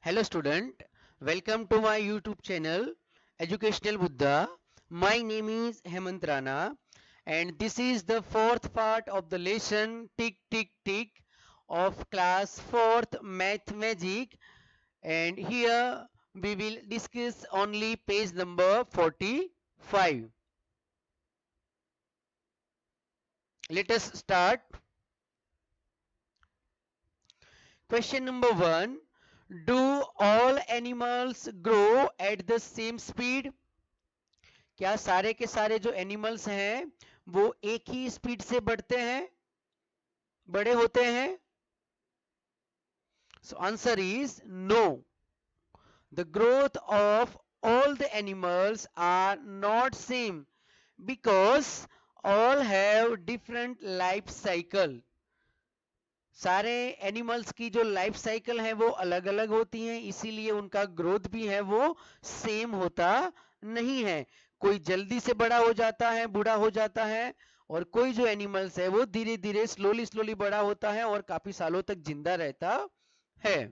Hello student, welcome to my YouTube channel Educational Buddha. My name is Hemant Rana and this is the fourth part of the lesson Tick Tick Tick of class 4th Math Magic, and here we will discuss only page number 45. Let us start. Question number 1. Do all animals grow at the same speed? क्या सारे के सारे जो animals हैं वो एक ही speed से बढ़ते हैं, बड़े होते हैं? So answer is no. The growth of all the animals are not same because all have different life cycle. सारे एनिमल्स की जो लाइफ साइकिल है वो अलग अलग होती हैं, इसीलिए उनका ग्रोथ भी है वो सेम होता नहीं है. कोई जल्दी से बड़ा हो जाता है, बूढ़ा हो जाता है, और कोई जो एनिमल्स है वो धीरे धीरे स्लोली स्लोली बड़ा होता है और काफी सालों तक जिंदा रहता है.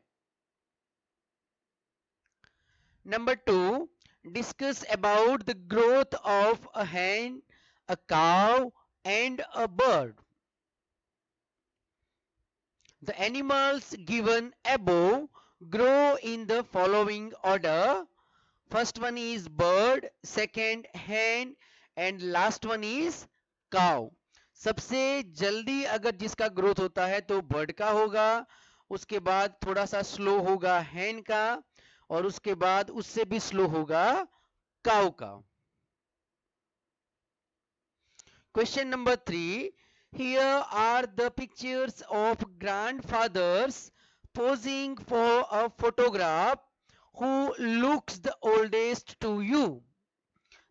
Number 2, discuss about the growth of a hen, a cow and a bird. The animals given above grow in the following order. First one is bird, second hen and last one is cow. सबसे जल्दी अगर जिसका growth होता है तो bird का होगा, उसके बाद थोड़ा सा स्लो होगा hen का, और उसके बाद उससे भी स्लो होगा काउ का. Question number 3. Here are the pictures of grandfathers posing for a photograph. Who looks the oldest to you?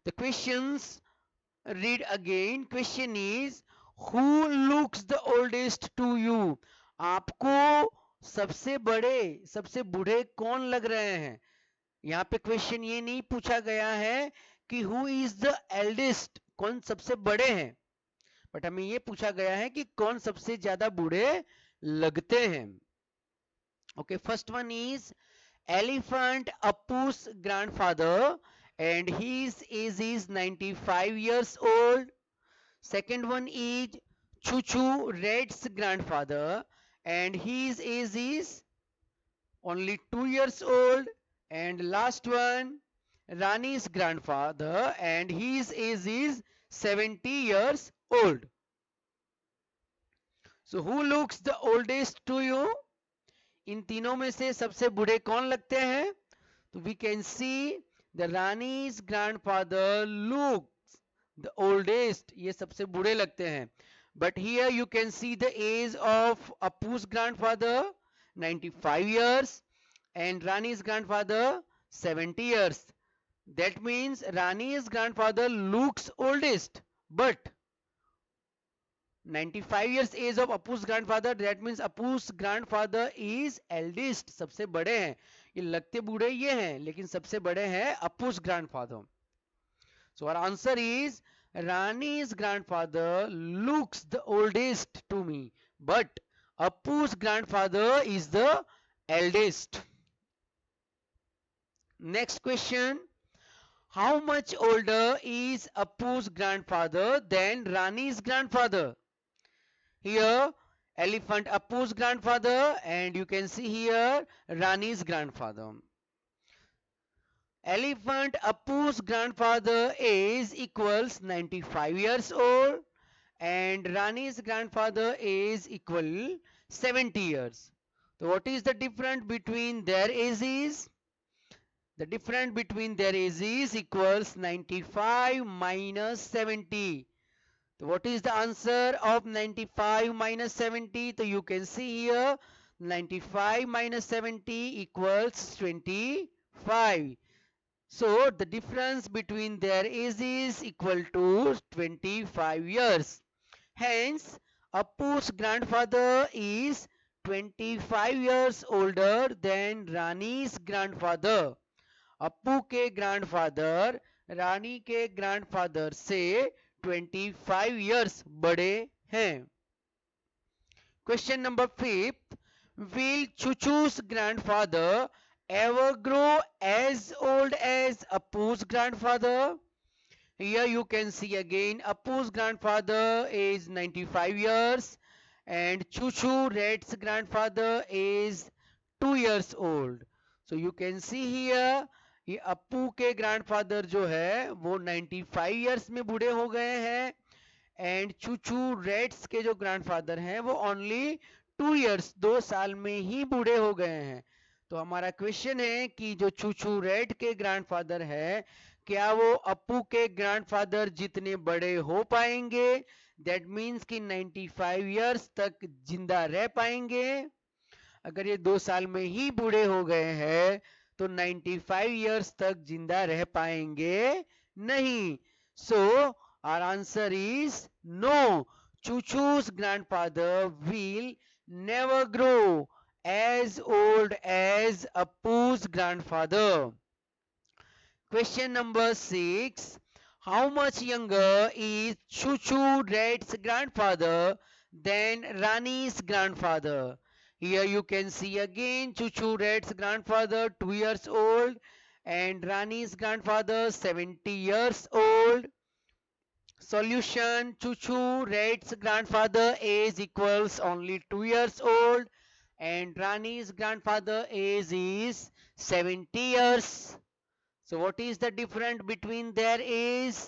The questions read again. Question is, who looks the oldest to you? आपको सबसे बड़े सबसे बूढ़े कौन लग रहे हैं? यहाँ पे क्वेश्चन ये नहीं पूछा गया है कि हु इज द एल्डेस्ट, कौन सबसे बड़े हैं, बट हमें ये पूछा गया है कि कौन सबसे ज्यादा बूढ़े लगते हैं. Okay, first one is elephant अपू's grandfather and his age is 95 years old. Second one is Chuchu Red's grandfather and his age is only 2 years old. And last one, Rani's grandfather and his age is 70 years old. So who looks the oldest to you? इन तीनों में से सबसे बूढ़े कौन लगते हैं? तो we can see the Rani's grandfather looks the oldest, ये सबसे बूढ़े लगते हैं. But here you can see the age of Apu's grandfather 95 years and Rani's grandfather 70 years. That means Rani's grandfather looks oldest, but 95 years age of Apu's grandfather, that means Apu's grandfather is eldest, सबसे बड़े हैं. ये लगते बूढ़े ये हैं लेकिन सबसे बड़े हैं Apu's grandfather. So our answer is Rani's grandfather looks the oldest to me, but Apu's grandfather is the eldest. Next question. How much older is Apu's grandfather than Rani's grandfather? Here, elephant Apu's grandfather, and you can see here Rani's grandfather. Elephant Apu's grandfather is equals 95 years old and Rani's grandfather is equal 70 years. So what is the difference between their ages? The difference between their ages equals 95 minus 70. So what is the answer of 95 minus 70? So you can see here 95 minus 70 equals 25. So the difference between their ages is equal to 25 years. Hence, Apu's grandfather is 25 years older than Rani's grandfather. Appu के grandfather रानी के grandfather से 25 years बड़े हैं. Question number 5. Will Chuchu's grandfather ever grow as old as Appu's grandfather? Here you can see again Appu's grandfather is 95 years and Chuchu Red's grandfather is 2 years old. So you can see here ये अप्पू के grandfather जो है वो 95 years में बूढ़े हो गए हैं एंड चूचू रेड्स के जो ग्रैंडफादर हैं वो ओनली 2 इयर्स 2 साल में ही बूढ़े हो गए हैं। तो हमारा क्वेश्चन है कि जो चूचू रेड के ग्रैंडफादर है क्या वो अप्पू के ग्रैंडफादर जितने बड़े हो पाएंगे? दैट मीन्स कि 95 इयर्स तक जिंदा रह पाएंगे? अगर ये 2 साल में ही बूढ़े हो गए हैं तो 95 इयर्स तक जिंदा रह पाएंगे नहीं। So our answer is no, चूचू's grandfather will never grow as old as Appu's grandfather. Question number 6. How much younger is Chuchu Red's grandfather than Rani's grandfather? Here you can see again Chuchu Red's grandfather 2 years old and Rani's grandfather 70 years old. Solution: Chuchu Red's grandfather age equals only 2 years old and Rani's grandfather age is 70 years. So what is the difference between their age?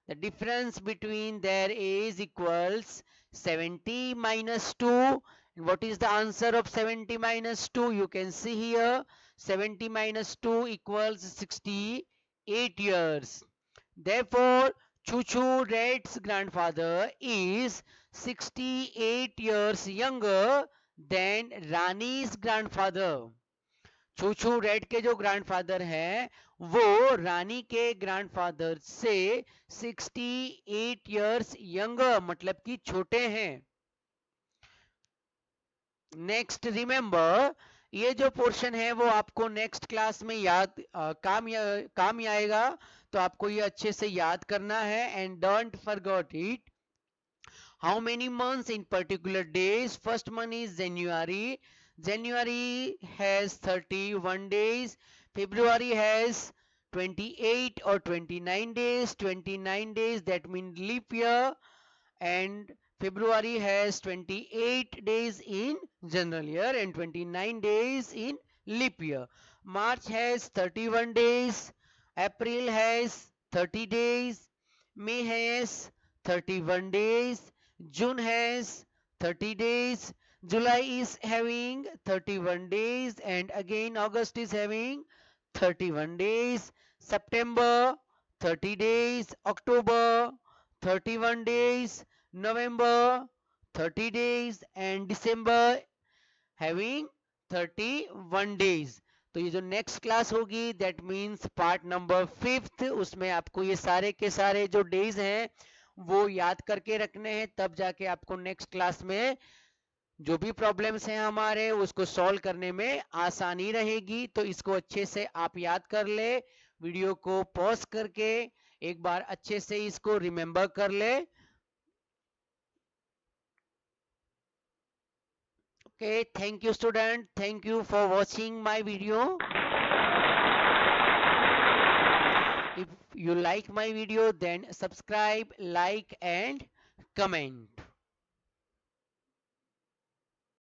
The difference between their age equals 70 minus 2. And what is the answer of 70 minus 2? You can see here 70 minus 2 equals 68 years. Therefore, Chuchu Red's grandfather is 68 years younger than Rani's grandfather. Chuchu रेड के जो grandfather हैं वो रानी के grandfather से 68 years younger मतलब कि छोटे हैं। नेक्स्ट रिमेंबर, ये जो पोर्शन है वो आपको नेक्स्ट क्लास में याद काम आएगा, तो आपको ये अच्छे से याद करना है and don't forget it. How many months in particular days? First month is January. January has 31 days. February has 28 or 29 days. 29 days, that means leap year. And February has 28 days in general year and 29 days in leap year. March has 31 days. April has 30 days. May has 31 days. June has 30 days. July is having 31 days and again August is having 31 days. September 30 days. October 31 days. November 30 days and December having 31 days. तो ये जो next class होगी that means part number 5th, उसमें आपको ये सारे के सारे जो डेज हैं वो याद करके रखने हैं, तब जाके आपको नेक्स्ट क्लास में जो भी प्रॉब्लम्स हैं हमारे उसको सॉल्व करने में आसानी रहेगी। तो इसको अच्छे से आप याद कर ले, वीडियो को पॉज करके एक बार अच्छे से इसको रिमेंबर कर ले। Okay, thank you student, thank you for watching my video. If you like my video then subscribe, like and comment.